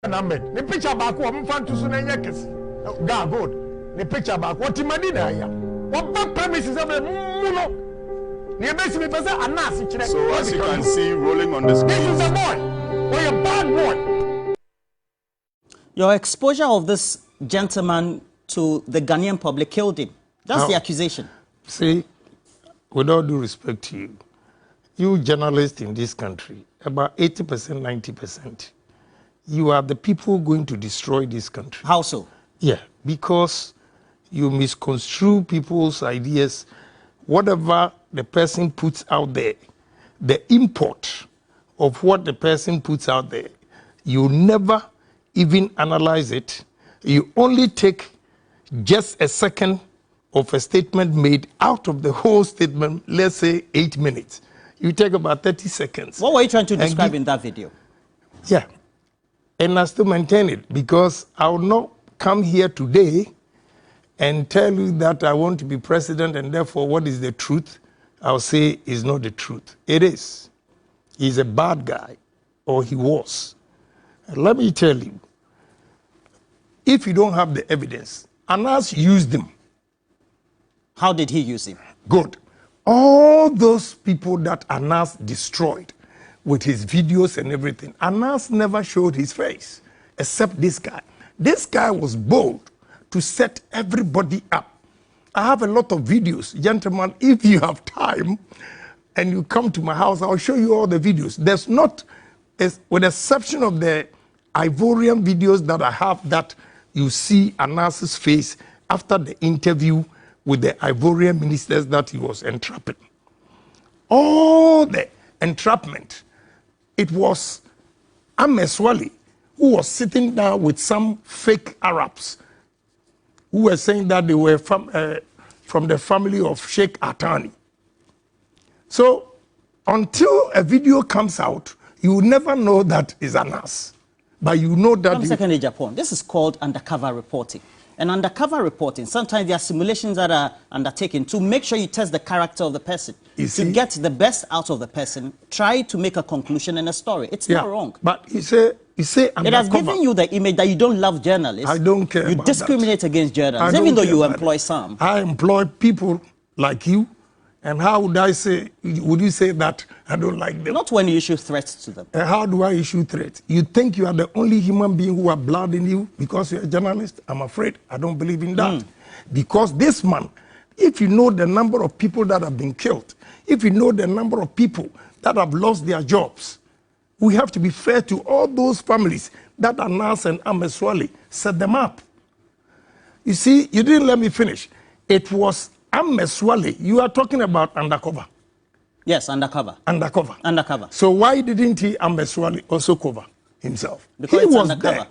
Ahmed, the picture back one fan to Sunayakis. God, good. The picture back what Madina. What back premises of a muno. So as you can see rolling on the screen. This is a boy. Or a bad boy. Your exposure of this gentleman to the Ghanaian public killed him. That's the accusation. See, with all due respect to you, you journalists in this country, about 80%, 90%, you are the people going to destroy this country. How so? Yeah, because you misconstrue people's ideas. Whatever the person puts out there, the import of what the person puts out there, you never even analyze it. You only take just a second of a statement made out of the whole statement, let's say 8 minutes. You take about 30 seconds. What were you trying to describe in that video? Yeah, and I still maintain it because I will not come here today and tell you that I want to be president and therefore what is the truth, I'll say is not the truth. It is. He's a bad guy, or he was. And let me tell you, if you don't have the evidence, Anas used them. How did he use him? Good. All those people that Anas destroyed with his videos and everything, Anas never showed his face, except this guy. This guy was bold to set everybody up. I have a lot of videos. Gentlemen, if you have time and you come to my house, I'll show you all the videos. There's not, with the exception of the Ivorian videos that I have that you see Anas's face after the interview with the Ivorian ministers that he was entrapping. All the entrapment, it was Ameswali who was sitting down with some fake Arabs who were saying that they were from the family of Sheikh Atani. So until a video comes out, you will never know that is Anas. But you know that... Second, Agyapong, this is called undercover reporting. And undercover reporting, sometimes there are simulations that are undertaken to make sure you test the character of the person. To get the best out of the person, try to make a conclusion and a story. It's not wrong. But you say undercover. It has given you the image that you don't love journalists. I don't care. You discriminate against journalists, even though you employ some. I employ people like you. And how would I say, would you say that I don't like them? Not when you issue threats to them. And how do I issue threats? You think you are the only human being who have blood in you because you're a journalist? I'm afraid I don't believe in that. Because this man, if you know the number of people that have been killed, if you know the number of people that have lost their jobs, we have to be fair to all those families that Anas and Ameswali set them up. You see, you didn't let me finish. It was Ameswali, you are talking about undercover. Yes, undercover. Undercover. Undercover. So why didn't he, Ameswali, also cover himself? Because he it's was undercover.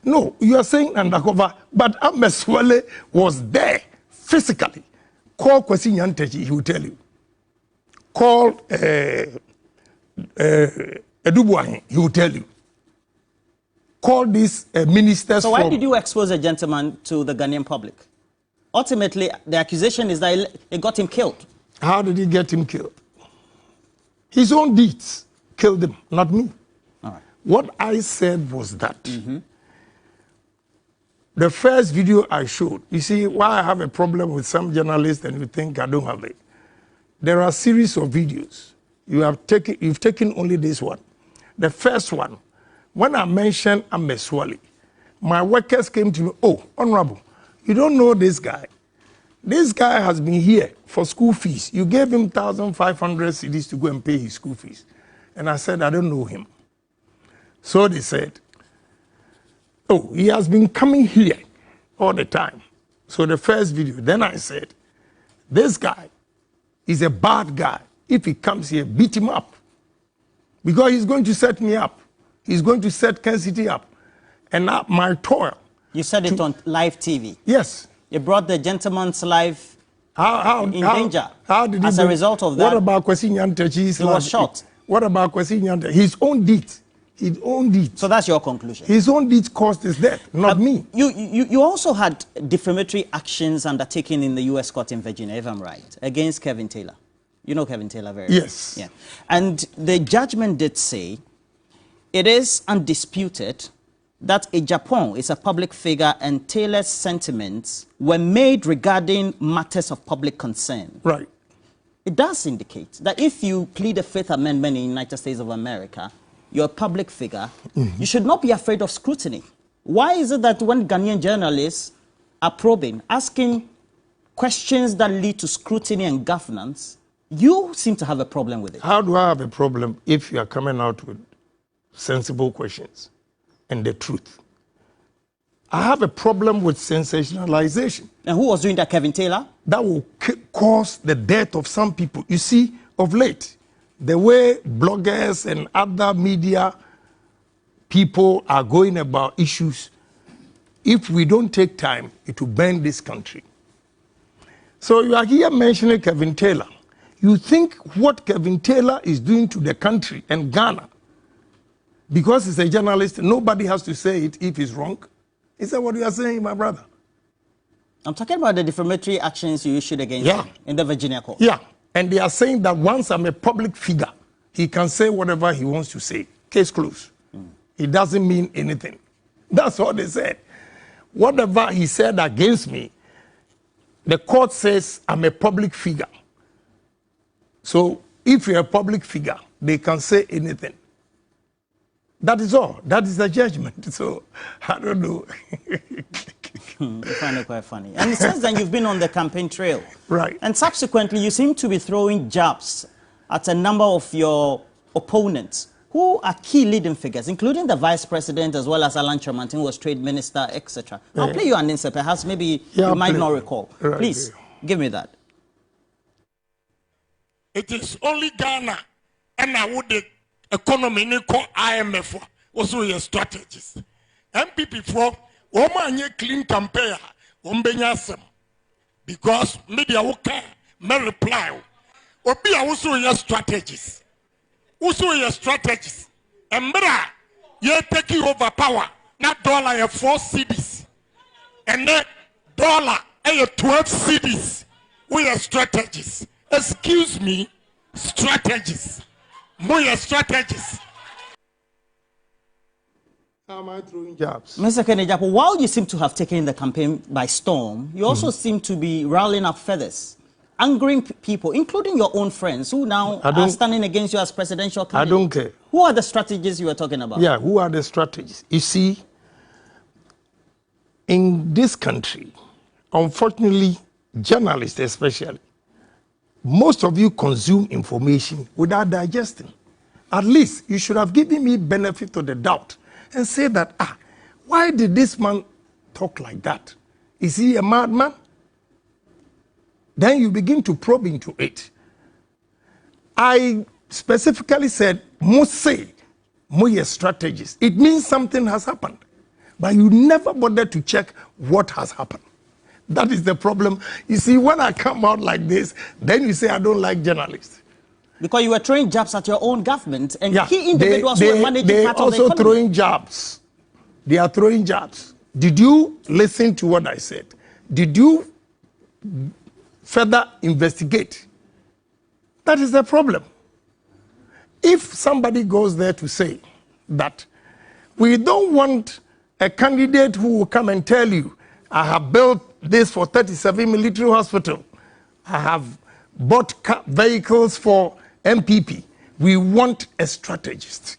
There. No, you are saying undercover, but Ameswali was there physically. Call Kwesi Nyantechi, he will tell you. Call Edubuahin, he will tell you. Call these ministers. So why did you expose a gentleman to the Ghanaian public? Ultimately, the accusation is that it got him killed. How did he get him killed? His own deeds killed him, not me. All right. What I said was that the first video I showed, you see why I have a problem with some journalists and you think I don't have it. There are a series of videos. You've taken only this one. The first one, when I mentioned Ameswali, my workers came to me, oh, Honorable, you don't know this guy. This guy has been here for school fees. You gave him 1,500 cedis to go and pay his school fees. And I said, I don't know him. So they said, oh, he has been coming here all the time. So the first video, then I said, this guy is a bad guy. If he comes here, beat him up. Because he's going to set me up. He's going to set Kansas City up. And my toil. You said it on live TV. Yes. You brought the gentleman's life in danger. How did he as a result of that? What about Kwesi Nyantechi's He was shot. What about Kwesi Nyantechi? His own deeds. His own deeds. So that's your conclusion? His own deeds caused his death, not me. You also had defamatory actions undertaken in the U.S. court in Virginia, if I'm right, against Kevin Taylor. You know Kevin Taylor very well. Yes. Yeah. And the judgment did say it is undisputed that Agyapong is a public figure and Taylor's sentiments were made regarding matters of public concern. Right. It does indicate that if you plead the Fifth Amendment in the United States of America, you're a public figure, you should not be afraid of scrutiny. Why is it that when Ghanaian journalists are probing, asking questions that lead to scrutiny and governance, you seem to have a problem with it? How do I have a problem if you are coming out with sensible questions and the truth? I have a problem with sensationalization. And who was doing that, Kevin Taylor? That will cause the death of some people. You see, of late, the way bloggers and other media people are going about issues, if we don't take time, it will burn this country. So you are here mentioning Kevin Taylor. You think what Kevin Taylor is doing to the country and Ghana, because he's a journalist, nobody has to say it if he's wrong? Is that what you are saying, my brother? I'm talking about the defamatory actions you issued against him in the Virginia court. Yeah, and they are saying that once I'm a public figure, he can say whatever he wants to say. Case closed. It doesn't mean anything. That's what they said. Whatever he said against me, the court says I'm a public figure. So if you're a public figure, they can say anything. That is all. That is the judgment. So I don't know. I find it quite funny. And since then, you've been on the campaign trail. Right. And subsequently, you seem to be throwing jabs at a number of your opponents who are key leading figures, including the vice president as well as Alan Chomantin, who was trade minister, etc. I'll play you an insert. Perhaps maybe you might not recall. Right. Please, give me that. It is only Ghana and I would the economy in IMF also your strategies. MPP for Oma clean campaign Ombenyasem because media okay may reply. Obi also your strategies. Also your strategies. And brother, you're taking over power. Not dollar your 4 cities. And then dollar your 12 cities. We are strategies. Excuse me, strategies. More strategies. How am I throwing jabs? Mr. Agyapong, while you seem to have taken the campaign by storm, you also seem to be rallying up feathers, angering people, including your own friends who now are standing against you as presidential candidate. I don't care. Who are the strategies you were talking about? Yeah, who are the strategies? You see, in this country, unfortunately, journalists especially, most of you consume information without digesting. At least you should have given me benefit of the doubt and say that, why did this man talk like that? Is he a madman? Then you begin to probe into it. I specifically said, must say, more strategies. It means something has happened. But you never bother to check what has happened. That is the problem. You see, when I come out like this, then you say I don't like journalists. Because you were throwing jabs at your own government and key individuals who were managing part of the economy. They are also throwing jabs. They are throwing jabs. Did you listen to what I said? Did you further investigate? That is the problem. If somebody goes there to say that we don't want a candidate who will come and tell you, I have built this for 37 military hospital. I have bought vehicles for MPP. We want a strategist.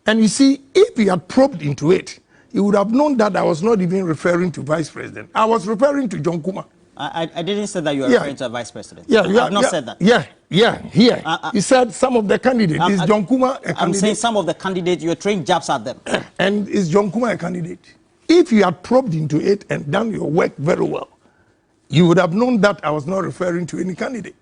And you see, if he had probed into it, he would have known that I was not even referring to vice president. I was referring to John Kuma. I didn't say that you were referring to a vice president. Yeah, I have not said that. Here. You said some of the candidates. Is John Kuma a candidate? I'm saying some of the candidates, you're throwing jabs at them. And is John Kuma a candidate? If you had probed into it and done your work very well, you would have known that I was not referring to any candidate.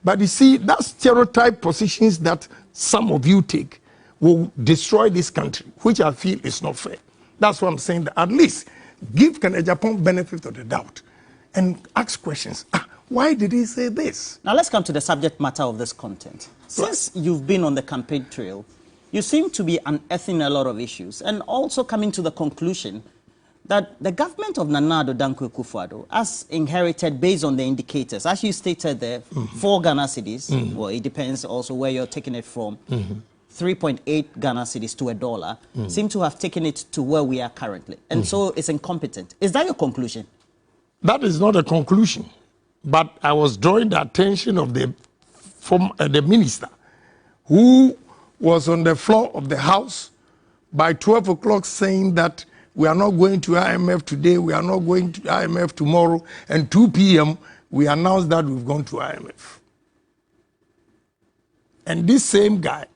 But you see, that stereotype positions that some of you take will destroy this country, which I feel is not fair. That's why I'm saying that at least give Agyapong benefit of the doubt and ask questions. Why did he say this? Now let's come to the subject matter of this content. Since you've been on the campaign trail, you seem to be unearthing a lot of issues and also coming to the conclusion that the government of Nana Addo Dankwa Akufo-Addo has inherited, based on the indicators, as you stated there, 4 Ghana cedis, well, it depends also where you're taking it from, 3.8 Ghana cedis to $1, seem to have taken it to where we are currently. And so it's incompetent. Is that your conclusion? That is not a conclusion. But I was drawing the attention of the minister who was on the floor of the House by 12 o'clock saying that we are not going to IMF today, we are not going to IMF tomorrow, and 2 p.m. we announced that we've gone to IMF. And this same guy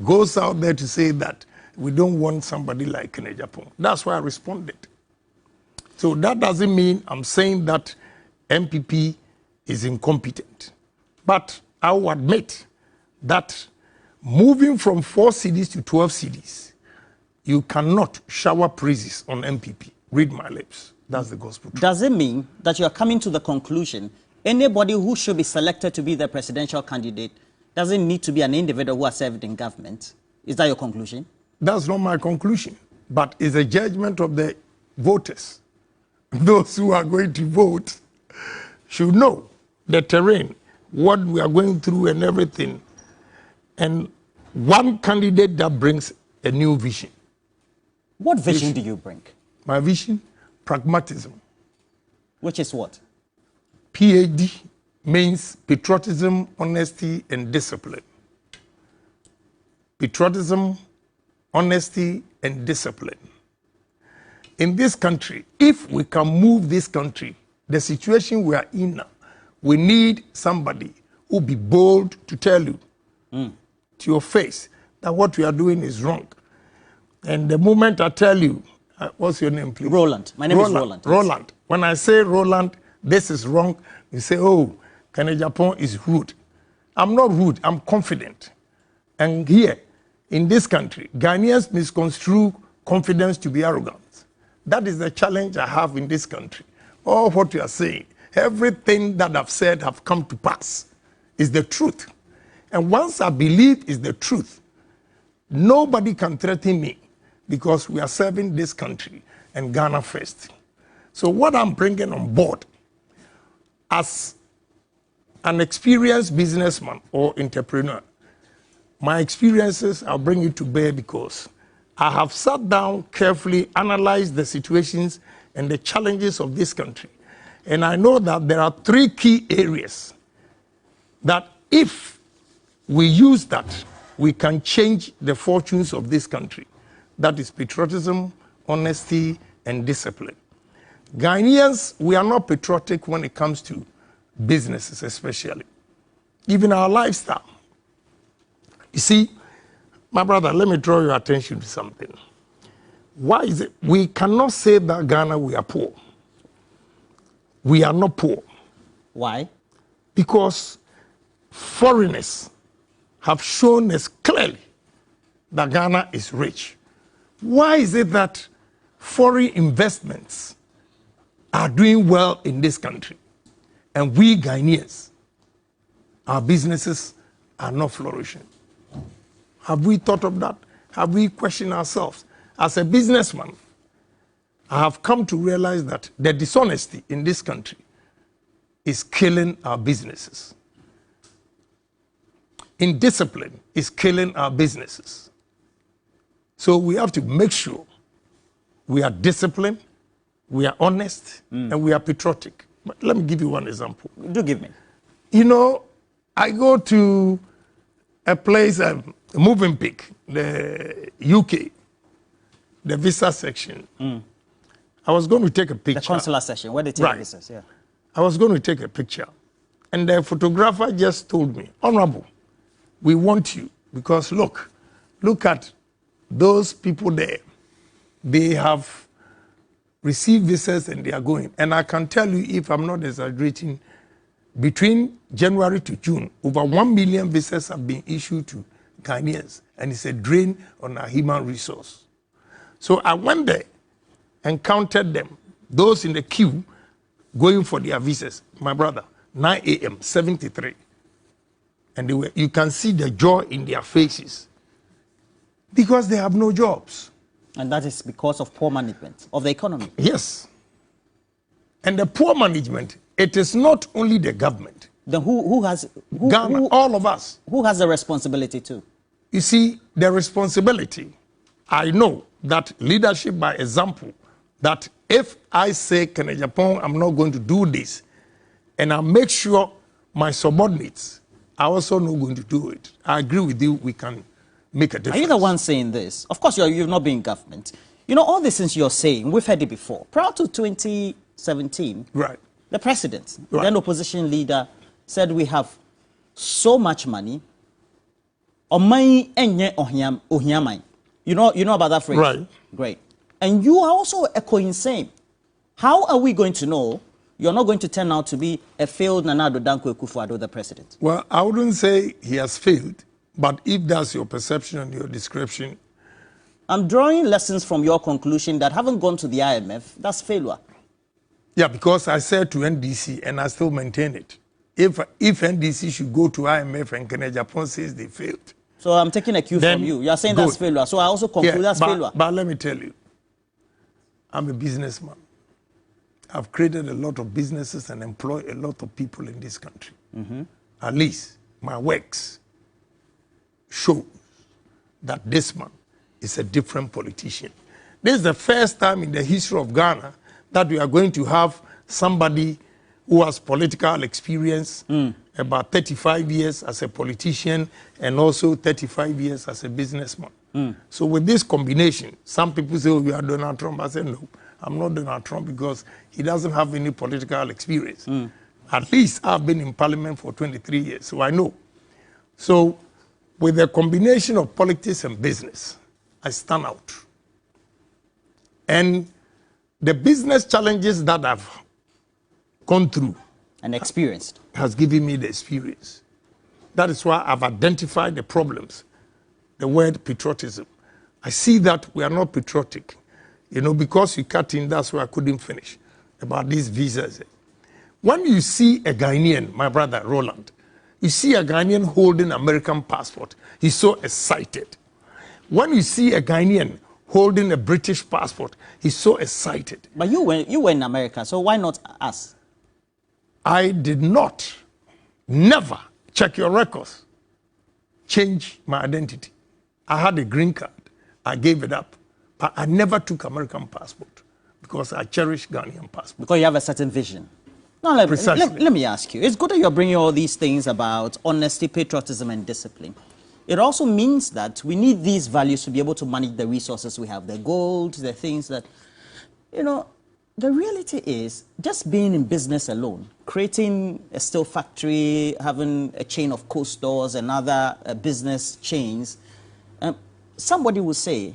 goes out there to say that we don't want somebody like Agyapong. That's why I responded. So that doesn't mean I'm saying that MPP is incompetent. But I will admit that moving from 4 cedis to 12 cedis, you cannot shower praises on MPP. Read my lips. That's the gospel truth. Does it mean that you are coming to the conclusion anybody who should be selected to be the presidential candidate doesn't need to be an individual who has served in government? Is that your conclusion? That's not my conclusion, but it's a judgment of the voters. Those who are going to vote should know the terrain, what we are going through and everything. And one candidate that brings a new vision. What vision do you bring? My vision? Pragmatism. Which is what? PhD means patriotism, honesty, and discipline. Patriotism, honesty, and discipline. In this country, if we can move this country, the situation we are in now, we need somebody who be bold to tell you to your face that what we are doing is wrong. And the moment I tell you, what's your name, please? Roland. My name is Roland. Roland. When I say Roland, this is wrong, you say, oh, Agyapong is rude. I'm not rude, I'm confident. And here, in this country, Ghanaians misconstrue confidence to be arrogant. That is the challenge I have in this country. All what you are saying, everything that I've said have come to pass is the truth. And once I believe is the truth, nobody can threaten me because we are serving this country and Ghana first. So what I'm bringing on board as an experienced businessman or entrepreneur, my experiences, I'll bring it to bear because I have sat down, carefully analyzed the situations and the challenges of this country. And I know that there are 3 key areas that if we use that, we can change the fortunes of this country. That is patriotism, honesty, and discipline. Ghanaians, we are not patriotic when it comes to businesses especially. Even our lifestyle. You see, my brother, let me draw your attention to something. Why is it? We cannot say that Ghana, we are poor. We are not poor. Why? Because foreigners have shown us clearly that Ghana is rich. Why is it that foreign investments are doing well in this country and we Ghanaians, our businesses are not flourishing? Have we thought of that? Have we questioned ourselves? As a businessman, I have come to realize that the dishonesty in this country is killing our businesses. Indiscipline is killing our businesses. So we have to make sure we are disciplined, we are honest, and we are patriotic. But let me give you one example. Do give me. You know, I go to a place, moving pick, the UK, the visa section. I was going to take a picture. The consular section, where they take visas, yeah. I was going to take a picture. And the photographer just told me, Honorable, we want you because look at those people there. They have received visas and they are going. And I can tell you, if I'm not exaggerating, between January to June, over 1 million visas have been issued to Ghanaians. And it's a drain on our human resource. So I went there and counted them, those in the queue going for their visas. My brother, 9 a.m., 73. And they were, you can see the joy in their faces because they have no jobs. And that is because of poor management of the economy. Yes. And the poor management, it is not only the government. Then who has... Ghana, all of us. Who has the responsibility too? You see, the responsibility, I know that leadership by example, that if I say, Agyapong, I'm not going to do this, and I make sure my subordinates are also not going to do it, I agree with you, we can make a difference. Are you the one saying this? Of course, you've not been in government. You know, all these things you're saying, we've heard it before. Prior to 2017, right, the president, right, then opposition leader, said we have so much money. You know about that phrase? Right. Great. And you are also echoing same. How are we going to know you're not going to turn out to be a failed Nana Addo Dankwa Akufo-Addo, the president? Well, I wouldn't say he has failed, but if that's your perception and your description. I'm drawing lessons from your conclusion that haven't gone to the IMF, that's failure. Yeah, because I said to NDC, and I still maintain it. If NDC should go to IMF and Agyapong says they failed. So I'm taking a cue from you. You're saying that's failure. So I also conclude that's failure. But let me tell you, I'm a businessman. I've created a lot of businesses and employed a lot of people in this country. At least my works show that this man is a different politician. This is the first time in the history of Ghana that we are going to have somebody who has political experience, about 35 years as a politician and also 35 years as a businessman. So with this combination, some people say, oh, you are Donald Trump. I say, no, I'm not Donald Trump because he doesn't have any political experience. At least I've been in parliament for 23 years, so I know. So with the combination of politics and business, I stand out. And the business challenges that I've gone through and experienced has given me the experience. That is why I've identified the problems. The word patriotism. I see that we are not patriotic. You know, because you cut in, that's why I couldn't finish about these visas. When you see a Ghanaian, my brother Roland, you see a Ghanaian holding American passport, he's so excited. When you see a Ghanaian holding a British passport, he's so excited. But you were in America, so why not us? I did not, never, check your records, change my identity. I had a green card. I gave it up. But I never took American passport because I cherish Ghanaian passport. Because you have a certain vision. Now, let me ask you. It's good that you're bringing all these things about honesty, patriotism, and discipline. It also means that we need these values to be able to manage the resources we have, the gold, the things that, you know, the reality is just being in business alone, creating a steel factory, having a chain of co-stores and other business chains, somebody will say,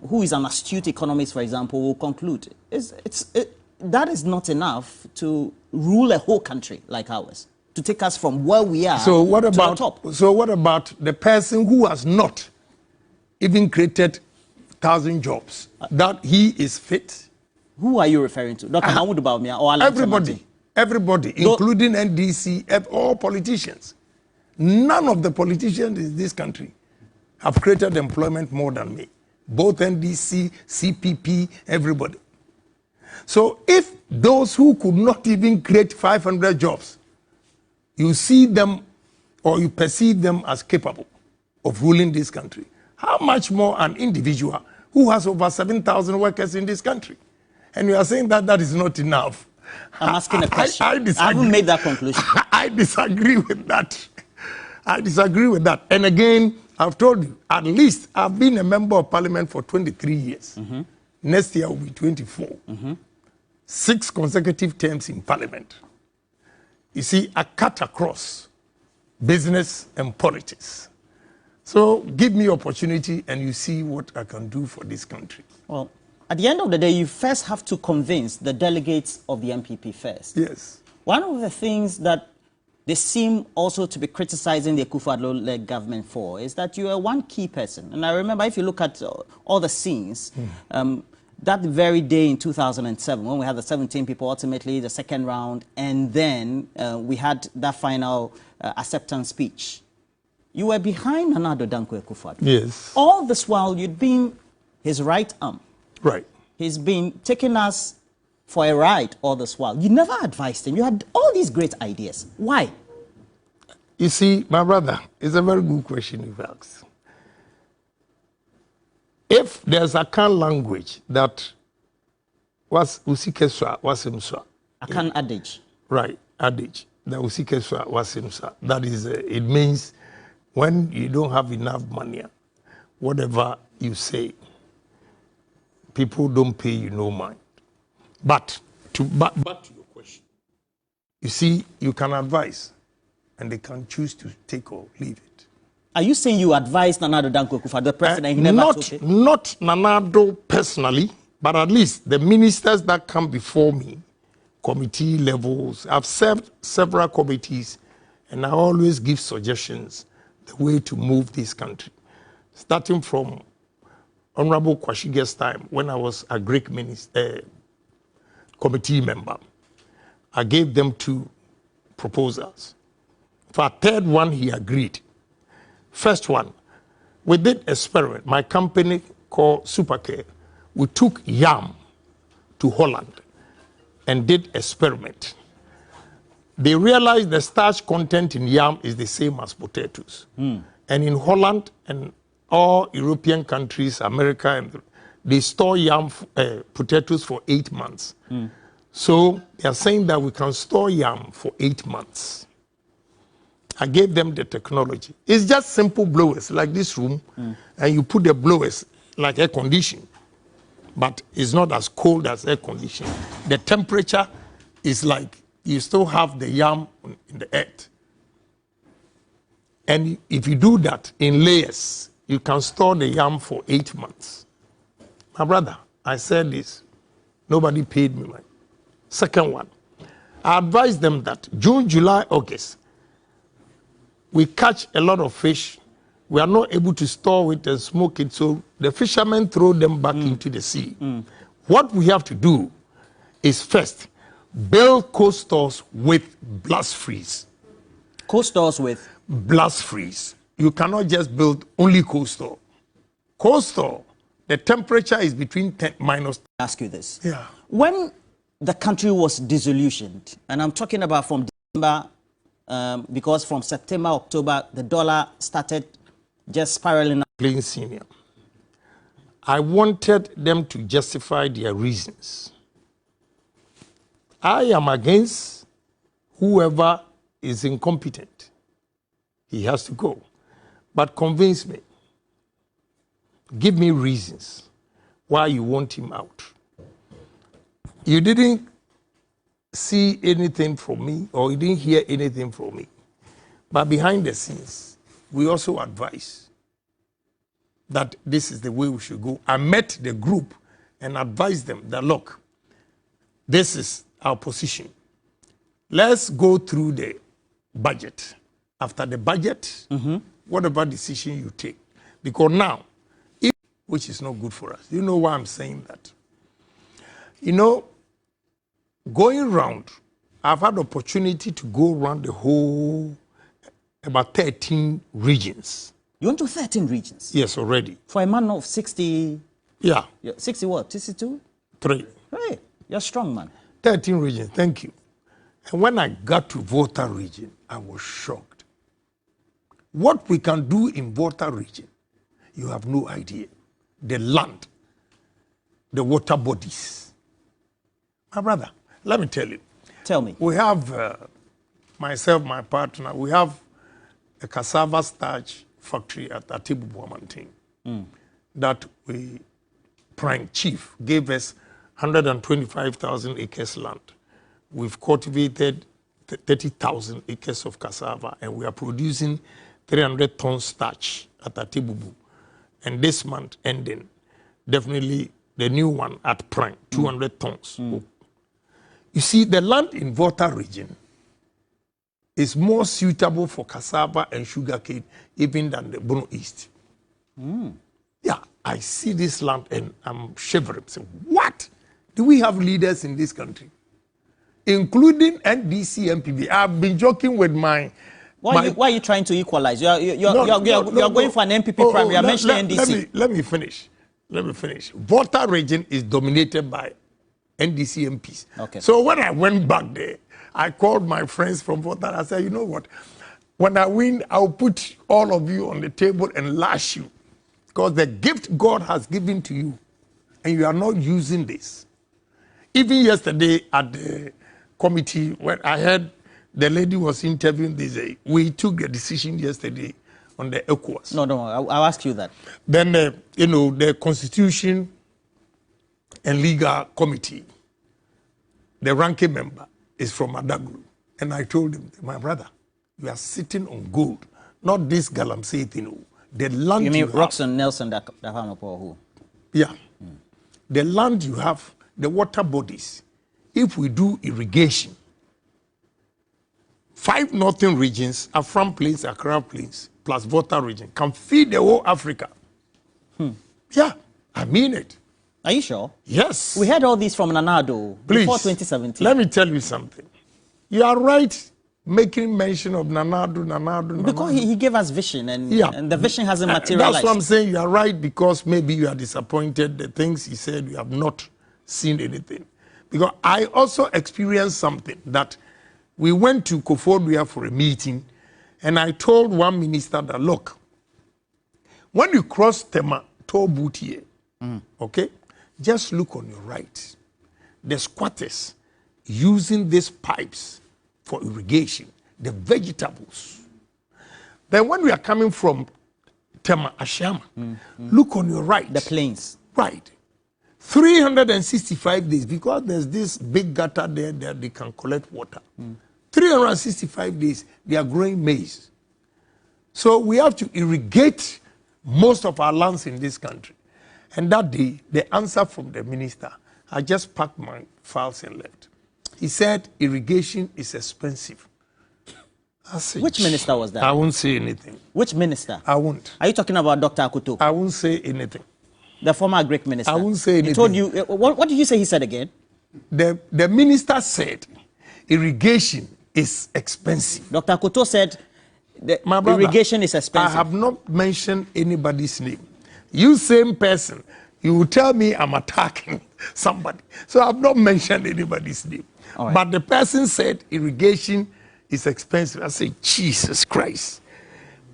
who is an astute economist, for example, will conclude, that is not enough to rule a whole country like ours, to take us from where we are to the top. So what about the person who has not even created 1,000 jobs, that he is fit? Who are you referring to? Dr. Mahmoud Bawumia or Alan Everybody, including NDC, all politicians. None of the politicians in this country have created employment more than me. Both NDC, CPP, everybody. So if those who could not even create 500 jobs, you see them or you perceive them as capable of ruling this country, how much more an individual who has over 7,000 workers in this country? And you are saying that that is not enough. I'm asking a question. I disagree. I haven't made that conclusion. I disagree with that. I disagree with that. And again, I've told you, at least I've been a member of parliament for 23 years. Next year will be 24. 6 consecutive terms in parliament. You see, I cut across business and politics. So give me opportunity and you see what I can do for this country. Well, at the end of the day, you first have to convince the delegates of the MPP first. Yes. One of the things that they seem also to be criticizing the Akufo-Addo-led government for is that you are one key person. And I remember, if you look at all the scenes, that very day in 2007, when we had the 17 people, ultimately the second round, and then we had that final acceptance speech, you were behind Nana Addo Dankwa Akufo-Addo. Yes. All this while, you'd been his right arm. Right. He's been taking us for a ride all this while. You never advised him. You had all these great ideas. Why? You see, my brother, it's a very good question you've asked. If there's a Akan language that was usikeswa wasimswa. Akan adage. Right, adage. The usikeswa wasimswa. That is, it means when you don't have enough money, whatever you say, people don't pay you no mind. But back to your question, you see, you can advise, and they can choose to take or leave it. Are you saying you advised Nana Addo Dankwa Akufo-Addo, the president, he never took it? Not Nana Addo personally, but at least the ministers that come before me, committee levels, I've served several committees, and I always give suggestions the way to move this country. Starting from Honorable Kwashige's time, when I was a Greek committee member, I gave them 2 proposals. For a third one, he agreed. First one, we did experiment. My company called Supercare, we took yam to Holland and did experiment. They realized the starch content in yam is the same as potatoes. And in Holland and all European countries, America, and they store yam potatoes for 8 months. So they are saying that we can store yam for 8 months. I gave them the technology. It's just simple blowers like this room, and you put the blowers like air conditioning, but it's not as cold as air conditioning. The temperature is like you still have the yam in the earth. And if you do that in layers, you can store the yam for 8 months. My brother, I said this, nobody paid me money. Second one, I advised them that June, July, August, we catch a lot of fish. We are not able to store it and smoke it, so the fishermen throw them back into the sea. What we have to do is first build cold stores with blast freeze. Cold stores with? Blast freeze. You cannot just build only cold store. Cold store, the temperature is between 10 minus. Ask you this. Yeah. When the country was disillusioned, and I'm talking about from December, because from September, October, the dollar started just spiraling up. Plain senior. I wanted them to justify their reasons. I am against whoever is incompetent. He has to go. But convince me. Give me reasons why you want him out. You didn't see anything from me, or you didn't hear anything from me. But behind the scenes, we also advise that this is the way we should go. I met the group and advised them that, look, this is our position. Let's go through the budget. After the budget, whatever decision you take. Because now, which is not good for us. You know why I'm saying that? You know, going round, I've had the opportunity to go around the whole, about 13 regions. You went to 13 regions? Yes, already. For a man of 60... Yeah. 60 what? 62? 3. Hey, you're strong, man. 13 regions, thank you. And when I got to Volta region, I was shocked. What we can do in Volta region, you have no idea. The land, the water bodies. My brother, let me tell you. Tell me. We have, myself, my partner, we have a cassava starch factory at Atibubu Mountain that we, Prime Chief, gave us 125,000 acres land. We've cultivated 30,000 acres of cassava, and we are producing 300 tons starch at Atibubu. And this month ending, definitely the new one at Prime, 200 tons. You see, the land in Volta region is more suitable for cassava and sugarcane even than the Bono East. Yeah, I see this land and I'm shivering. So what? Do we have leaders in this country? Including NDC MPB. I've been joking with my... Why are you trying to equalize? You're going for an MPP primary. You're mentioning NDC. Let me finish. Volta region is dominated by NDC MPs. Okay. So when I went back there, I called my friends from Volta. I said, you know what? When I win, I'll put all of you on the table and lash you. Because the gift God has given to you, and you are not using this. Even yesterday at the committee, when I heard the lady was interviewing this, we took a decision yesterday on the ECOWAS. No, I'll ask you that. Then, the Constitution and Legal Committee, the ranking member is from Adagru. And I told him, my brother, you are sitting on gold, not this galamsey thing. The land you mean have, Roxanne Nelson Dahamapo, who? Yeah. The land you have, the water bodies, if we do irrigation, 5 northern regions, Afram Plains, Accra Plains, plus Volta region, can feed the whole Africa. Yeah, I mean it. Are you sure? Yes. We heard all this from Nanado before 2017. Let me tell you something. You are right making mention of Nanado. Because he gave us vision, and the vision hasn't materialized. That's what I'm saying. You are right, because maybe you are disappointed. The things he said, you have not seen anything. Because I also experienced something that we went to Koforidua for a meeting, and I told one minister that, look, when you cross Tema toll booth here, okay, just look on your right. The squatters using these pipes for irrigation, the vegetables. Then when we are coming from Tema Ashama, look on your right. The plains. Right. 365 days, because there's this big gutter there that they can collect water. 365 days, they are growing maize. So we have to irrigate most of our lands in this country. And that day, the answer from the minister, I just packed my files and left. He said irrigation is expensive. I said, which minister was that? I won't say anything. Which minister? I won't. Are you talking about Dr. Akuto? I won't say anything. The former Greek minister. I won't say anything. He told you, what did you say he said again? The minister said irrigation is expensive. Dr. Akuto said My brother, irrigation is expensive. I have not mentioned anybody's name. You same person, you will tell me I'm attacking somebody. So I've not mentioned anybody's name. Right. But the person said irrigation is expensive. I say, Jesus Christ.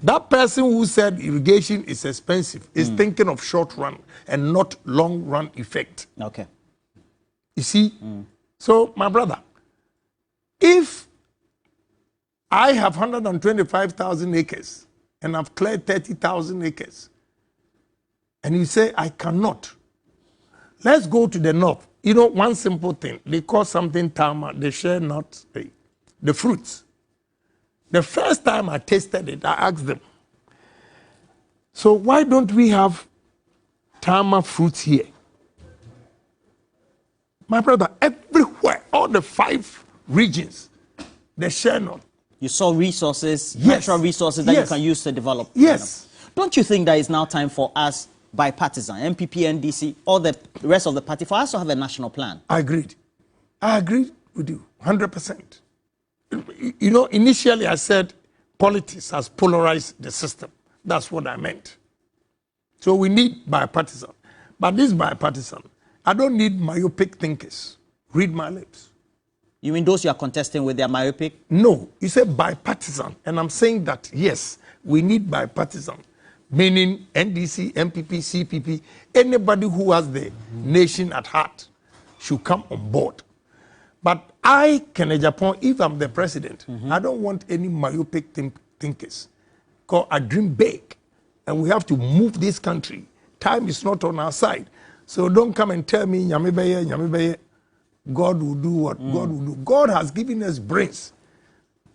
That person who said irrigation is expensive is thinking of short run and not long run effect. Okay. You see? So, my brother, if I have 125,000 acres and I've cleared 30,000 acres, and you say I cannot, let's go to the north. You know, one simple thing, they call something tama, they share not the fruits. The first time I tasted it, I asked them, so why don't we have tama fruits here? My brother, everywhere, all the 5 regions, they share not. You saw resources, Yes. natural resources that you Yes. can use to develop. Yes. Don't you think that it's now time for us, bipartisan, MPP, NDC, all the rest of the party, for us to have a national plan? I agreed. I agreed with you, 100%. You know, initially I said politics has polarized the system. That's what I meant. So we need bipartisan. But this bipartisan, I don't need myopic thinkers. Read my lips. You mean those you are contesting with, their myopic? No, you say bipartisan. And I'm saying that, yes, we need bipartisan. Meaning NDC, MPP, CPP, anybody who has the nation at heart should come on board. But I, Agyapong, if I'm the president, I don't want any myopic thinkers. Because I dream big, and we have to move this country. Time is not on our side. So don't come and tell me, Nyamibeye, God will do what God will do. God has given us brains.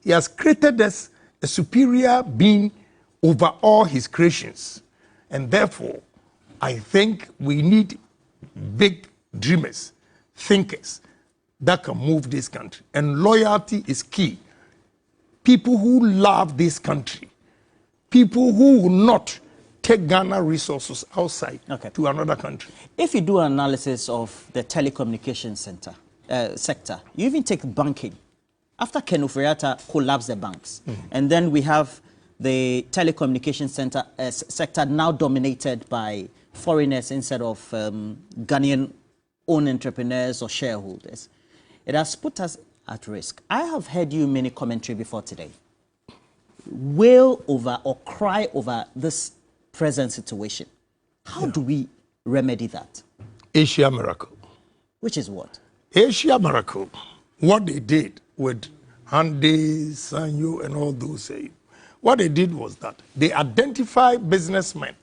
He has created us a superior being over all his creations. And therefore, I think we need big dreamers, thinkers, that can move this country. And loyalty is key. People who love this country, people who will not take Ghana resources outside to another country. If you do an analysis of the telecommunications sector, you even take banking. After Ken Ofori-Atta collapsed the banks, and then we have the telecommunications sector now dominated by foreigners instead of Ghanaian-owned entrepreneurs or shareholders. It has put us at risk. I have heard you many commentary before today wail over or cry over this present situation. How do we remedy that? Asia Miracle. Which is what? Asia Miracle, what they did with Hyundai, Sanyo, and all those, what they did was that they identified businessmen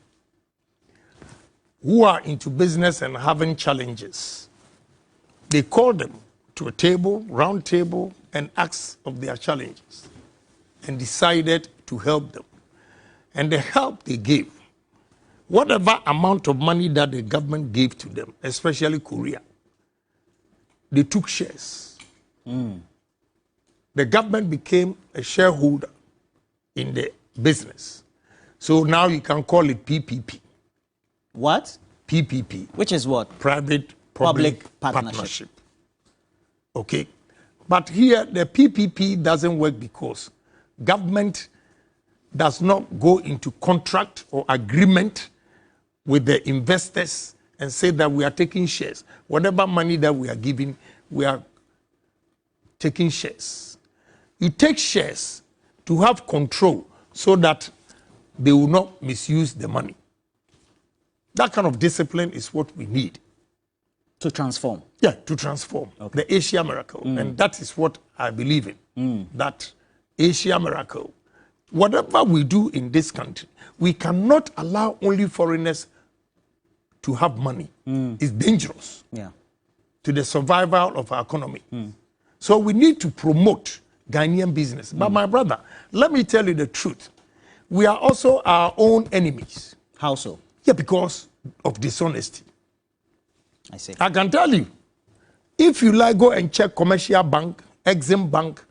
who are into business and having challenges. They called them to a table, round table, and asked of their challenges and decided to help them. And the help they gave, whatever amount of money that the government gave to them, especially Korea, they took shares. The government became a shareholder in the business. So now you can call it PPP. What? PPP. Which is what? Private-public partnership. Okay. But here, the PPP doesn't work because government does not go into contract or agreement with the investors and say that we are taking shares. Whatever money that we are giving, we are taking shares. You take shares to have control so that they will not misuse the money. That kind of discipline is what we need. To transform? Yeah, to transform. Okay. The Asia Miracle. And that is what I believe in. That Asia Miracle. Whatever we do in this country, we cannot allow only foreigners to have money. It's dangerous to the survival of our economy. So we need to promote Ghanaian business. But my brother, let me tell you the truth. We are also our own enemies. How so? Yeah, because of dishonesty. I see. I can tell you, if you like, go and check Commercial Bank, Exim Bank,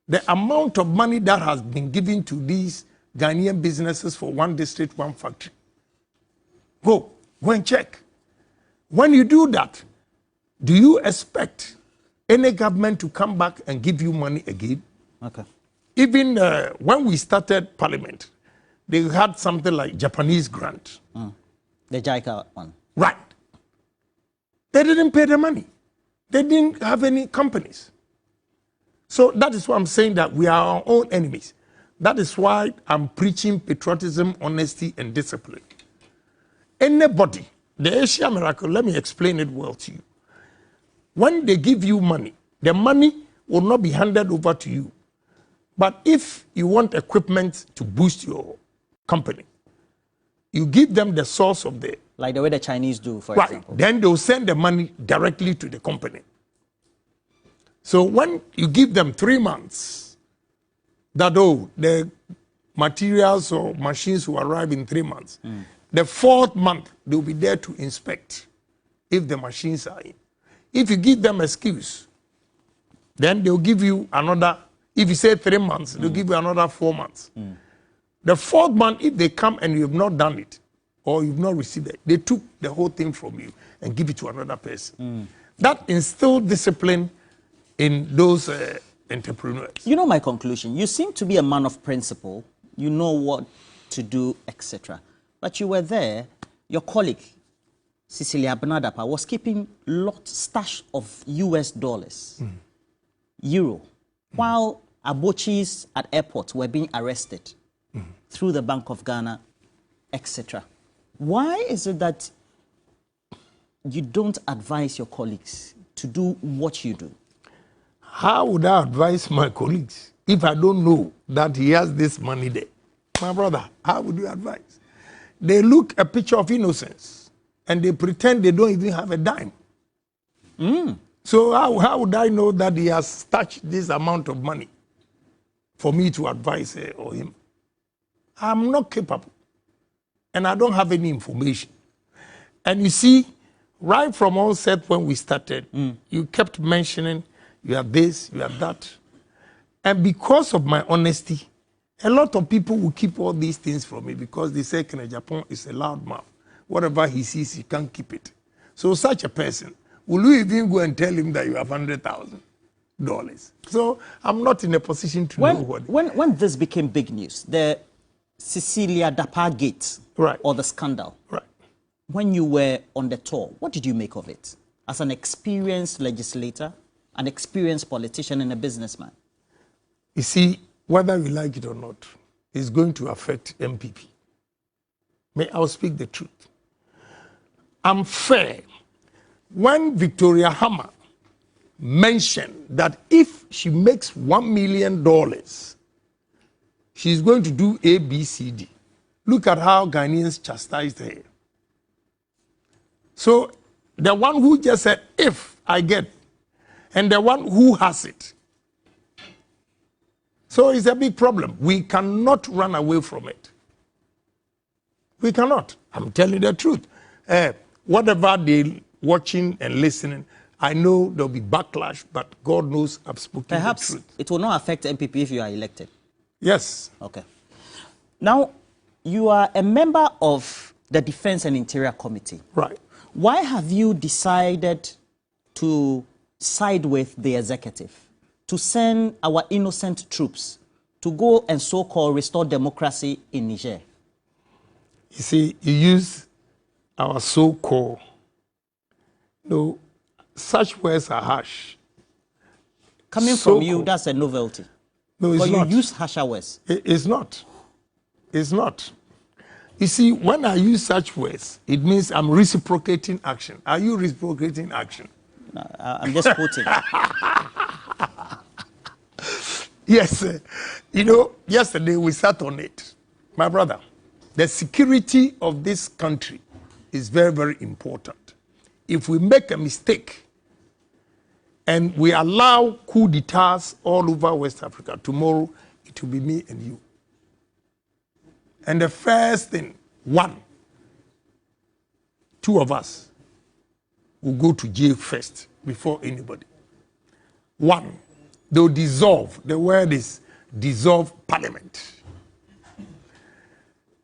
the amount of money that has been given to these Ghanaian businesses for one district, one factory. Go and check. When you do that, do you expect any government to come back and give you money again? Okay. Even when we started Parliament, they had something like Japanese grant. The JICA one. Right. They didn't pay the money. They didn't have any companies. So that is why I'm saying that we are our own enemies. That is why I'm preaching patriotism, honesty, and discipline. Anybody, the Asia Miracle, let me explain it well to you. When they give you money, the money will not be handed over to you. But if you want equipment to boost your company, you give them the source of the... Like the way the Chinese do, for right. example. Then they'll send the money directly to the company. So when you give them 3 months, that the materials or machines will arrive in 3 months. The 4th month, they'll be there to inspect if the machines are in. If you give them excuse, then they'll give you another, if you say 3 months, they'll give you another 4 months. The 4th month, if they come and you have not done it, or you've not received it, they took the whole thing from you and give it to another person. That instilled discipline in those entrepreneurs. You know my conclusion. You seem to be a man of principle. You know what to do, etc. But you were there, your colleague, Cecilia Bernadapa, was keeping stash of US dollars, euro, while Abochis at airports were being arrested through the Bank of Ghana, etc. Why is it that you don't advise your colleagues to do what you do? How would I advise my colleagues if I don't know that he has this money there? My brother, how would you advise? They look a picture of innocence and they pretend they don't even have a dime. So how would I know that he has touched this amount of money for me to advise her or him? I'm not capable. And I don't have any information. And you see, right from onset when we started, you kept mentioning, you have this, you have that. And because of my honesty, a lot of people will keep all these things from me because they say Agyapong is a loud mouth. Whatever he sees, he can't keep it. So such a person, will you even go and tell him that you have $100,000? So I'm not in a position to know what. When this became big news, the Cecilia Dapa Gate, or the scandal, when you were on the tour, what did you make of it? As an experienced legislator, an experienced politician and a businessman. You see, whether we like it or not, it's going to affect MPP. I'll speak the truth. unfair when Victoria Hammer mentioned that if she makes $1 million, she's going to do A, B, C, D. Look at how Ghanaians chastised her. So the one who just said, if I get, and the one who has it. So it's a big problem. We cannot run away from it. We cannot. I'm telling you the truth. Whatever they're watching and listening, I know there'll be backlash, but God knows I've spoken Perhaps the truth. it will not affect MPP if you are elected. Yes. Okay. Now, you are a member of the Defense and Interior Committee. Right. Why have you decided to side with the executive, to send our innocent troops to go and so-called restore democracy in Niger? You see, you use our so-called. No, such words are harsh. Coming from you, that's a novelty. No, it's but not. You use harsher words. It's not. It's not. You see, when I use such words, it means I'm reciprocating action. Are you reciprocating action? No, I'm just quoting. Yes. You know, yesterday we sat on it. My brother, the security of this country is very, very important. If we make a mistake and we allow coup d'etats all over West Africa, tomorrow it will be me and you. And the first thing, two of us will go to jail first before anybody. One, they'll dissolve. The word is dissolve parliament.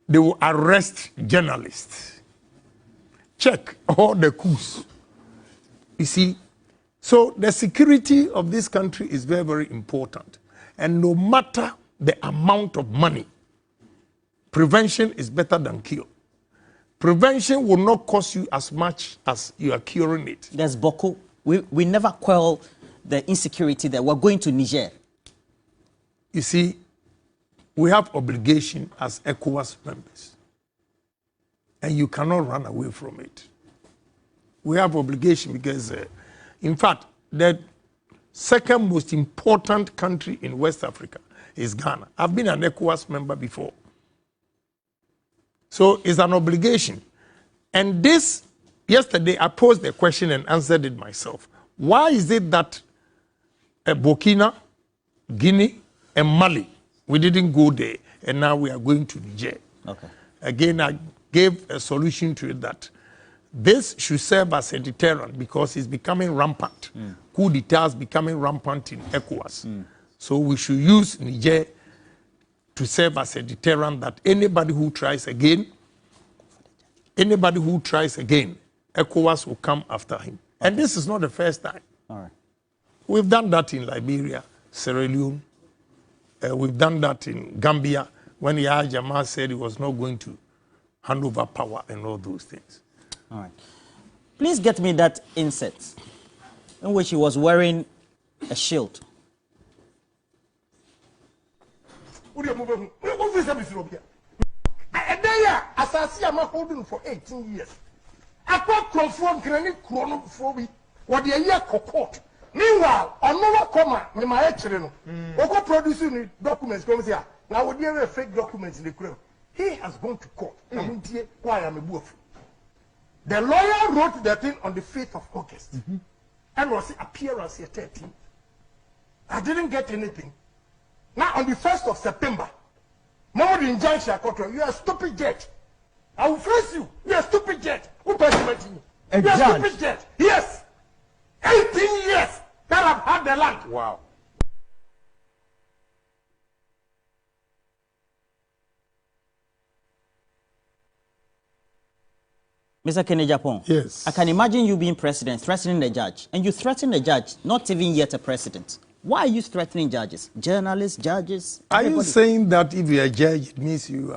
They will arrest journalists. Check all the coups. You see, so the security of this country is very, very important. And no matter the amount of money, prevention is better than cure. Prevention will not cost you as much as you are curing it. There's Boko. We never quell the insecurity that we're going to Niger. You see, we have obligation as ECOWAS members. And you cannot run away from it. We have obligation because, in fact, the second most important country in West Africa is Ghana. I've been an ECOWAS member before. So it's an obligation. And this, yesterday I posed the question and answered it myself. Why is it that Burkina, Guinea, and Mali, we didn't go there, and now we are going to Niger? Okay. Again, I gave a solution to it that this should serve as a deterrent because it's becoming rampant. Coup d'etat is becoming rampant in ECOWAS. So we should use Niger to serve as a deterrent that anybody who tries again, ECOWAS will come after him. Okay. And this is not the first time. All right. We've done that in Liberia, Sierra Leone. We've done that in Gambia when Yahya Jammeh said he was not going to hand over power and all those things. All right. Please get me that insert in which he was wearing a shield. I'm holding for 18 years. I got confront granny chrono before we what the year court. Meanwhile, on no comma, me my children, Oko producing documents come here. Now we have fake documents in the crowd. He has gone to court. Why am a boof? The lawyer wrote the thing on the 5th of August. And was appearance here 13. I didn't get anything. Now on the 1st of September, more than injunction, you are a stupid jet. I will face you. You are a stupid jet. Who persuaded you? You are a stupid jet. Yes. 18 years that I've had the land. Wow. Mr. Agyapong, yes. I can imagine you being president, threatening the judge, and you threaten the judge, not even yet a president. Why are you threatening judges? Journalists, judges? Everybody? Are you saying that if you're a judge, it means you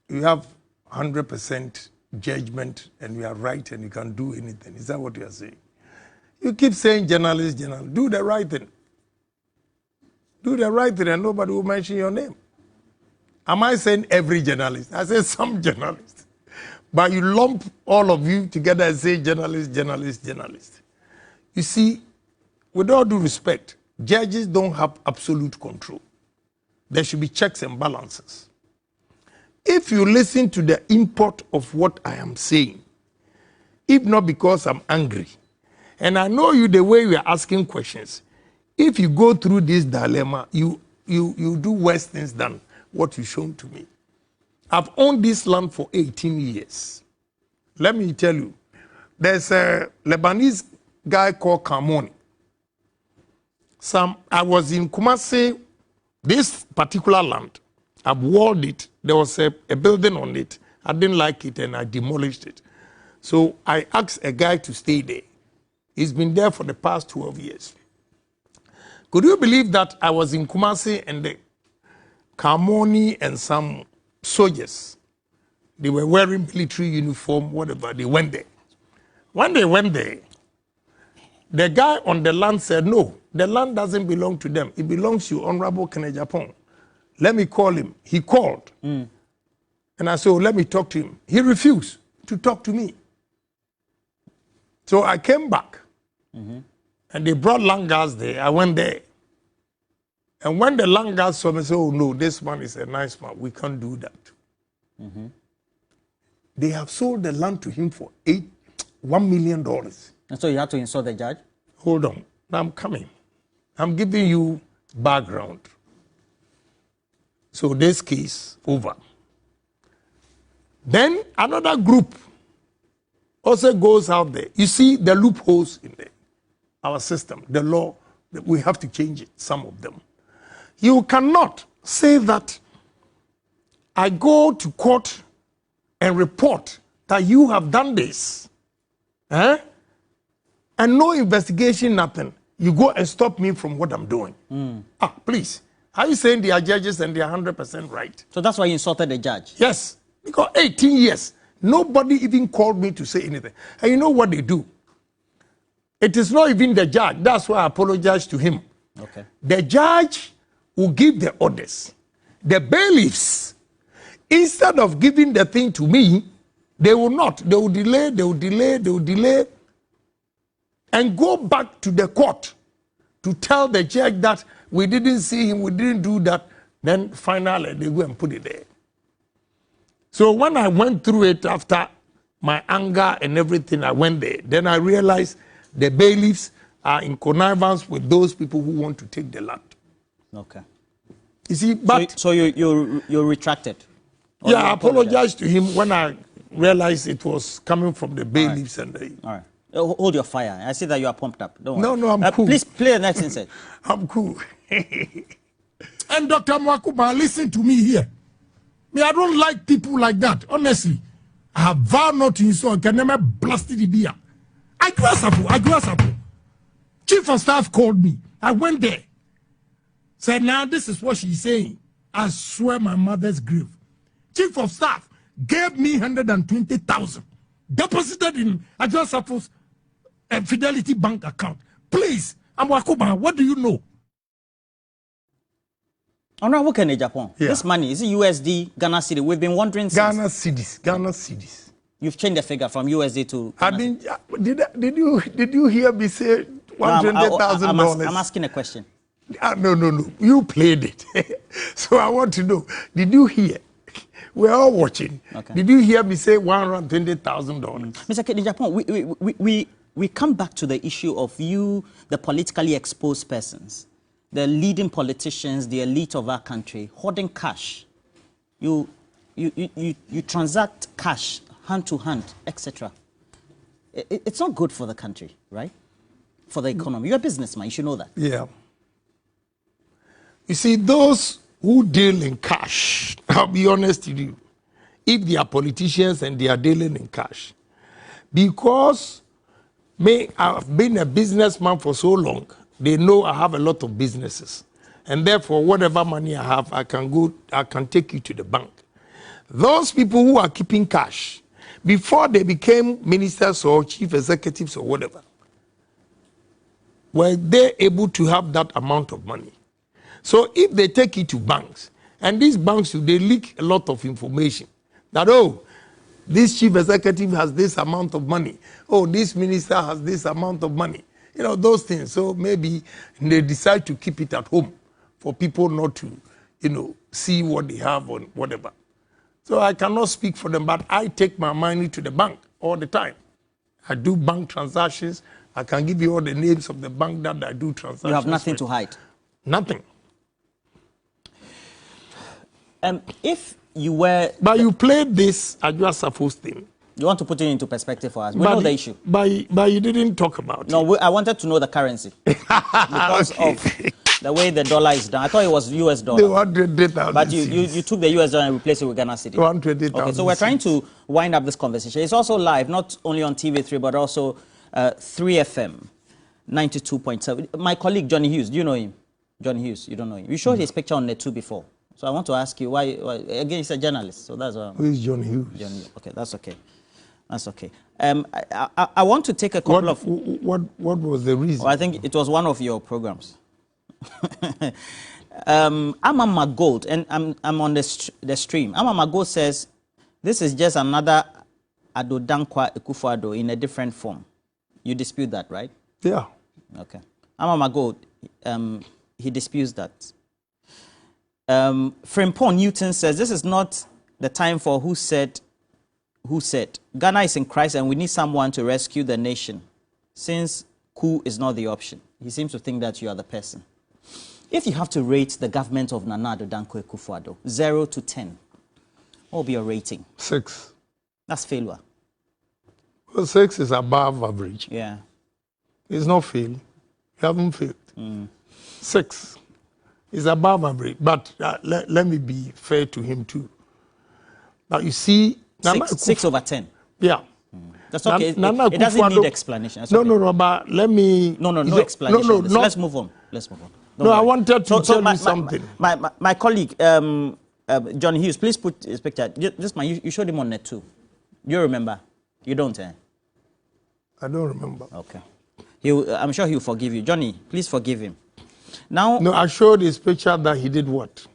have 100% judgment and you are right and you can do anything? Is that what you are saying? You keep saying journalists, do the right thing. Do the right thing and nobody will mention your name. Am I saying every journalist? I say some journalists. But you lump all of you together and say journalist, journalist, journalist. You see, with all due respect, judges don't have absolute control. There should be checks and balances. If you listen to the import of what I am saying, if not because I'm angry, and I know you the way you are asking questions, if you go through this dilemma, you do worse things than what you've shown to me. I've owned this land for 18 years. Let me tell you, there's a Lebanese guy called Kamoni. I was in Kumasi, this particular land. I've walled it. There was a building on it. I didn't like it and I demolished it. So I asked a guy to stay there. He's been there for the past 12 years. Could you believe that I was in Kumasi and the Kamoni and some soldiers, they were wearing military uniform, whatever, they went there. When they went there, the guy on the land said, no, the land doesn't belong to them. It belongs to Honorable Agyapong. Let me call him. He called. And I said, oh, let me talk to him. He refused to talk to me. So I came back. And they brought land guards there. I went there. And when the land guards saw me, said, oh no, this man is a nice man. We can't do that. They have sold the land to him for $1 million. And so you had to insult the judge? Hold on. Now I'm coming. I'm giving you background. So this case over. Then another group also goes out there. You see the loopholes in our system, the law, we have to change it, some of them. You cannot say that I go to court and report that you have done this, and no investigation, nothing. You go and stop me from what I'm doing. Please. Are you saying they are judges and they are 100% right? So that's why you insulted the judge? Yes. Because 18 years, nobody even called me to say anything. And you know what they do? It is not even the judge. That's why I apologize to him. Okay. The judge will give the orders. The bailiffs, instead of giving the thing to me, they will not. They will delay, they will delay, they will delay, and go back to the court to tell the judge that we didn't see him, we didn't do that. Then finally, they go and put it there. So when I went through it after my anger and everything, I went there. Then I realized the bailiffs are in connivance with those people who want to take the land. Okay. You see, but so you retracted? Yeah, I apologized to him when I realized it was coming from the bailiffs. All right. Hold your fire. I see that you are pumped up. Don't worry. No, I'm cool. Please play the next incident. I'm cool. And Dr. Mwakuba, listen to me here. Me, I don't like people like that. Honestly, I have vowed not to insult. Can never blast the beer. Agyapong. Chief of staff called me. I went there. Said, now this is what she's saying. I swear my mother's grave. Chief of staff gave me 120,000. Deposited in Agyapong's Fidelity Bank account. Please, Mwakuba, what do you know? Honorable Agyapong, Yeah. This money, is it USD, Ghana Cedi? We've been wondering since. Ghana Cedis. You've changed the figure from USD to Ghana. Did you hear me say $120,000? I'm asking a question. No. You played it. So I want to know, did you hear? We're all watching. Okay. Did you hear me say $120,000? Mr. Agyapong, we come back to the issue of you, the politically exposed persons, the leading politicians, the elite of our country, hoarding cash. You transact cash hand to hand, etc. It's not good for the country, right? For the economy. You're a businessman, you should know that. Yeah. You see, those who deal in cash, I'll be honest with you, if they are politicians and they are dealing in cash, because I've been a businessman for so long, they know I have a lot of businesses. And therefore, whatever money I have, I can take it to the bank. Those people who are keeping cash, before they became ministers or chief executives or whatever, were they able to have that amount of money? So if they take it to banks, and these banks, they leak a lot of information, that, oh, this chief executive has this amount of money. Oh, this minister has this amount of money. You know, those things. So maybe they decide to keep it at home for people not to, you know, see what they have or whatever. So I cannot speak for them, but I take my money to the bank all the time. I do bank transactions. I can give you all the names of the bank that I do transactions. You have nothing with. to hide? Nothing. If you were... But you played this Agyapong thing. You want to put it into perspective for us. We know the issue. But you didn't talk about it. No, I wanted to know the currency. Because of the way the dollar is done. I thought it was US dollar. The 120,000. But you took the US dollar and replaced it with Ghana cedi. 120,000. Okay, so we're trying to wind up this conversation. It's also live, not only on TV3, but also 3FM, 92.7. My colleague, Johnny Hughes, do you know him? Johnny Hughes, you don't know him. You showed his picture on Net 2 before. So I want to ask you, why again, he's a journalist, so that's why. Who is Johnny Hughes? Johnny, okay, that's okay. That's okay. I want to take a couple of... What was the reason? Well, I think it was one of your programs. I'm on my gold, and I'm on the stream. I'm on my gold says, this is just another Adodankwa Akufo-Addo in a different form. You dispute that, right? Yeah. Okay. I'm on my gold. He disputes that. Frimpong Newton says, this is not the time for who said. Ghana is in crisis and we need someone to rescue the nation, since coup is not the option. He seems to think that you are the person. If you have to rate the government of Nana Addo Dankwa Akufo-Addo, 0 to 10, what will be your rating? 6. That's failure. Well, 6 is above average. Yeah. It's not fail. You haven't failed. 6 is above average. But let me be fair to him too. Now you see... 6 over 10. Yeah. That's okay. It doesn't need explanation. That's okay. No, but let me... No explanation. No, let's move on. Let's move on. No, I wanted to tell you something. My colleague, John Hughes, please put his picture. You showed him on Net 2. Do you remember? You don't, eh? I don't remember. Okay. I'm sure he'll forgive you. Johnny, please forgive him. Now... No, I showed his picture that he did what?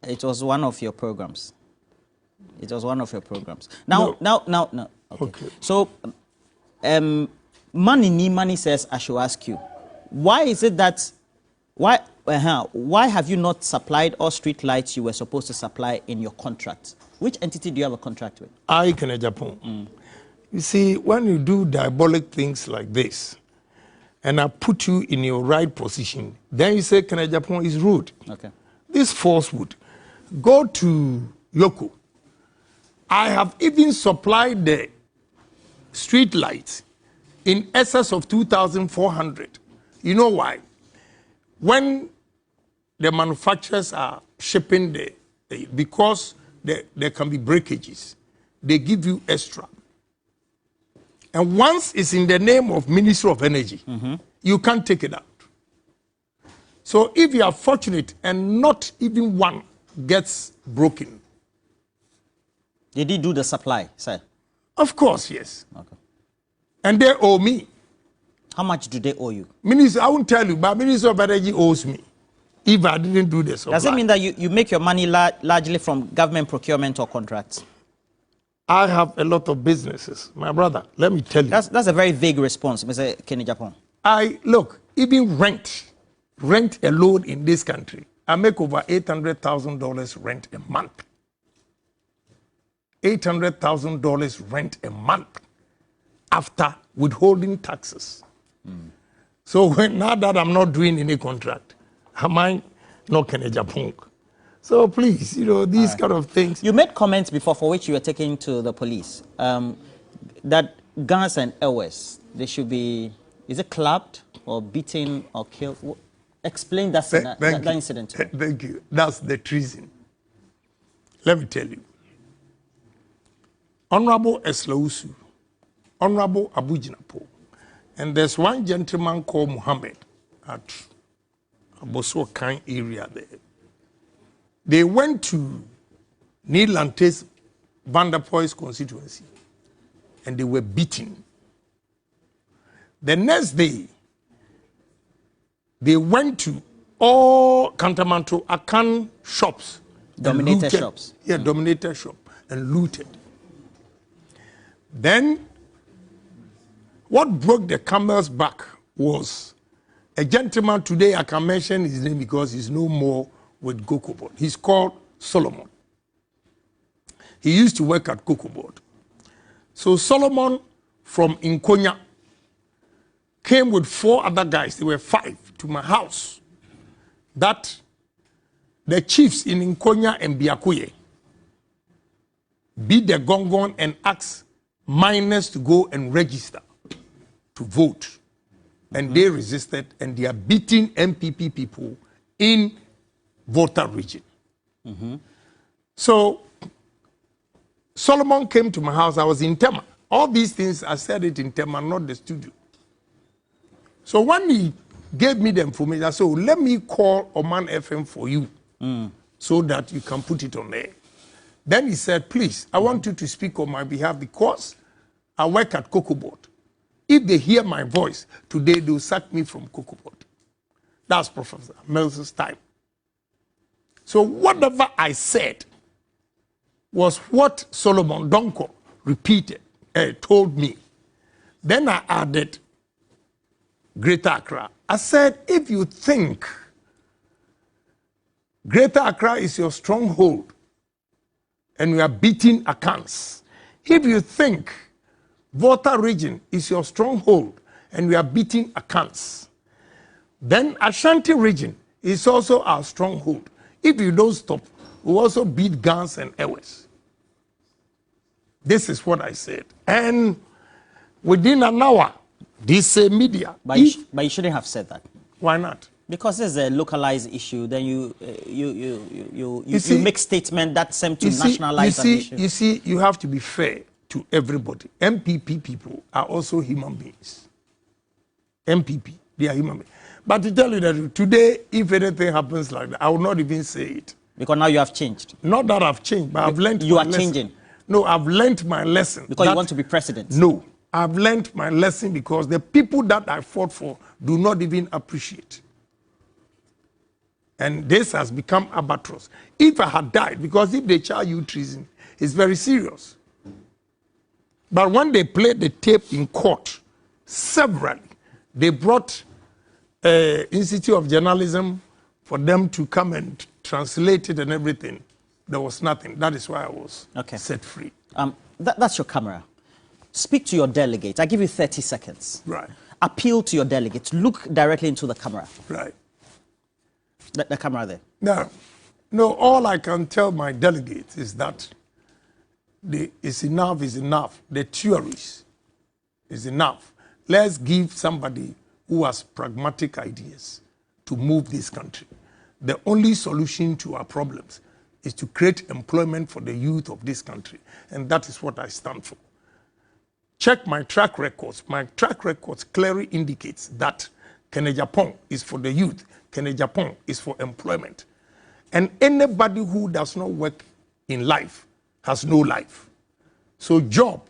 It was one of your programs. It was one of your programs. Now. Okay. So, Money says, I should ask you, why is it that, why have you not supplied all street lights you were supposed to supply in your contract? Which entity do you have a contract with? Agyapong. You see, when you do diabolic things like this, and I put you in your right position, then you say Agyapong is rude. Okay. This falsehood. Go to Yoko. I have even supplied the street lights in excess of 2,400. You know why? When the manufacturers are shipping because there can be breakages, they give you extra. And once it's in the name of Ministry of Energy, you can't take it out. So if you are fortunate and not even one gets broken. Did he do the supply, sir? Of course, yes. Okay. And they owe me. How much do they owe you? Minister, I won't tell you, but Minister of Energy owes me if I didn't do the supply. Does it mean that you make your money largely from government procurement or contracts? I have a lot of businesses. My brother, let me tell you. That's a very vague response, Mr. Agyapong. Look, even rent alone in this country, I make over $800,000 rent a month. $800,000 rent a month after withholding taxes. So now that I'm not doing any contract, am I not Agyapong? So please, these kind of things. You made comments before for which you were taken to the police that guns and airways, they should be, is it clubbed or beaten or killed? Explain that incident to me. Thank you. That's the treason. Let me tell you. Honorable Eslausu, Honorable Abujinapo, and there's one gentleman called Muhammad at Aboso-Kan area there. They went to Neil Lante's Vanderpoy's constituency and they were beaten. The next day, they went to all Kantamanto shops. Dominator shops. Yeah, dominator shop and looted. Then, what broke the camel's back was a gentleman today, I can mention his name because he's no more with COCOBOD. He's called Solomon. He used to work at COCOBOD. So Solomon from Nkonya came with 4 other guys, there were 5, to my house, that the chiefs in Nkonya and Biakuye beat the gong and asked miners to go and register to vote. And they resisted, and they are beating MPP people in Volta region. So Solomon came to my house. I was in Tema. All these things, I said it in Tema, not the studio. So when he gave me the information, I said, oh, let me call Oman FM for you so that you can put it on there. Then he said, please, I want you to speak on my behalf because I work at COCOBOD. If they hear my voice today, they'll sack me from COCOBOD. That's Professor Mills' time. So whatever I said was what Solomon Donko repeated, told me. Then I added Greater Accra. I said, if you think Greater Accra is your stronghold and we are beating Akans, if you think Volta region is your stronghold and we are beating Akans, then Ashanti region is also our stronghold. If you don't stop, we'll also beat Gans and Ewes. This is what I said. And within an hour, this media. But you shouldn't have said that. Why not? Because it's a localized issue. Then you make statement that seem to nationalize an issue. You see, you have to be fair to everybody. MPP people are also human beings. MPP, they are human beings. But to tell you that today, if anything happens like that, I will not even say it. Because now you have changed. Not that I've changed, but I've learned you my are lesson. changing. No, I've learned my lesson. Because you want to be president. No, I've learned my lesson because the people that I fought for do not even appreciate. And this has become albatross. If I had died, because if they charge you treason, it's very serious. But when they played the tape in court, severally, they brought Institute of Journalism for them to come and translate it and everything. There was nothing. That is why I was set free. That's your camera. Speak to your delegates. I give you 30 seconds. Right. Appeal to your delegates. Look directly into the camera. Right. The camera there. No, all I can tell my delegates is that it's enough is enough. The theories is enough. Let's give somebody who has pragmatic ideas to move this country. The only solution to our problems is to create employment for the youth of this country. And that is what I stand for. Check my track records. My track records clearly indicates that Agyapong is for the youth. Agyapong is for employment. And anybody who does not work in life has no life. So job,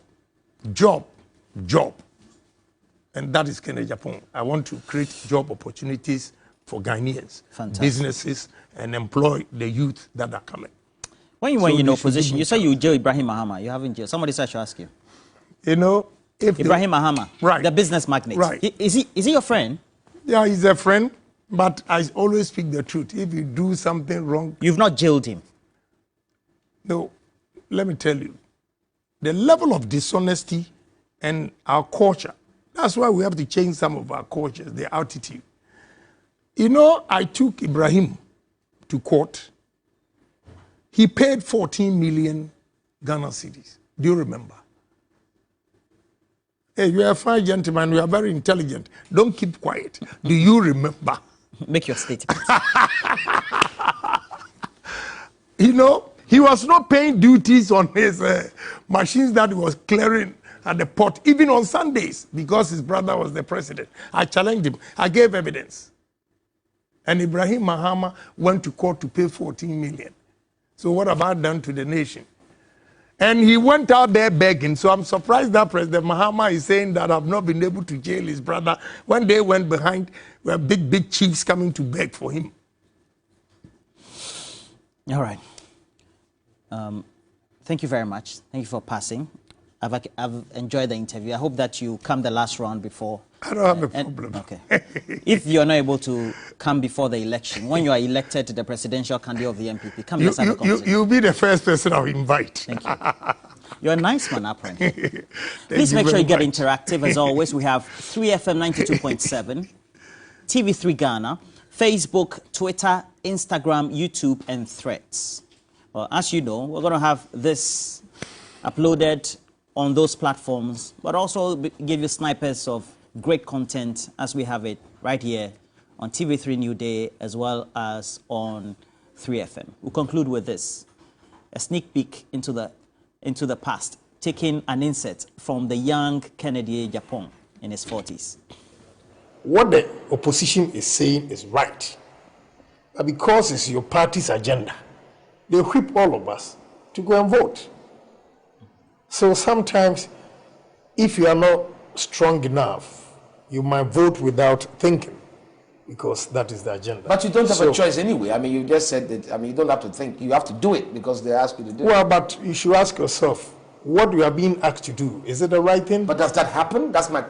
job, job. And that is Agyapong. I want to create job opportunities for Ghanaians, businesses, and employ the youth that are coming. When you were in opposition, you said you jail Ibrahim Mahama. You haven't jailed. Somebody said I should ask you. You know, if Ibrahim Mahama, right, the business magnate. Right. Is he your friend? Yeah, he's a friend, but I always speak the truth. If you do something wrong... You've not jailed him? No, let me tell you. The level of dishonesty and our culture, that's why we have to change some of our cultures, the attitude. You know, I took Ibrahim to court. He paid 14 million Ghana cedis. Do you remember? Hey, you are a fine gentleman. You are very intelligent. Don't keep quiet. Do you remember? Make your statement. You know, he was not paying duties on his machines that he was clearing at the port, even on Sundays, because his brother was the president. I challenged him. I gave evidence. And Ibrahim Mahama went to court to pay 14 million. So what have I done to the nation? And he went out there begging. So I'm surprised that President Mahama is saying that I've not been able to jail his brother. When they went behind, were big chiefs coming to beg for him. All right. Thank you very much. Thank you for passing. I've enjoyed the interview. I hope that you come the last round before. I don't have a problem. Okay. If you're not able to come before the election, when you are elected to the presidential candidate of the MPP, come let's have a conversation. You'll be the first person I'll invite. Thank you. You're a nice man, apparently. Please make sure you get interactive. As always, we have 3FM 92.7, TV3 Ghana, Facebook, Twitter, Instagram, YouTube, and Threads. Well, as you know, we're going to have this uploaded on those platforms, but also give you snipers of great content as we have it right here on TV3 New Day as well as on 3FM. We'll conclude with this, a sneak peek into the past, taking an insert from the young Kennedy Agyapong in his 40s. What the opposition is saying is right. But because it's your party's agenda, they whip all of us to go and vote. So sometimes, if you are not strong enough, you might vote without thinking, because that is the agenda. But you don't have a choice anyway. I mean, you just said that, I mean, you don't have to think. You have to do it because they ask you to do it. Well, but you should ask yourself, what you are being asked to do, is it the right thing? But does that happen? That's my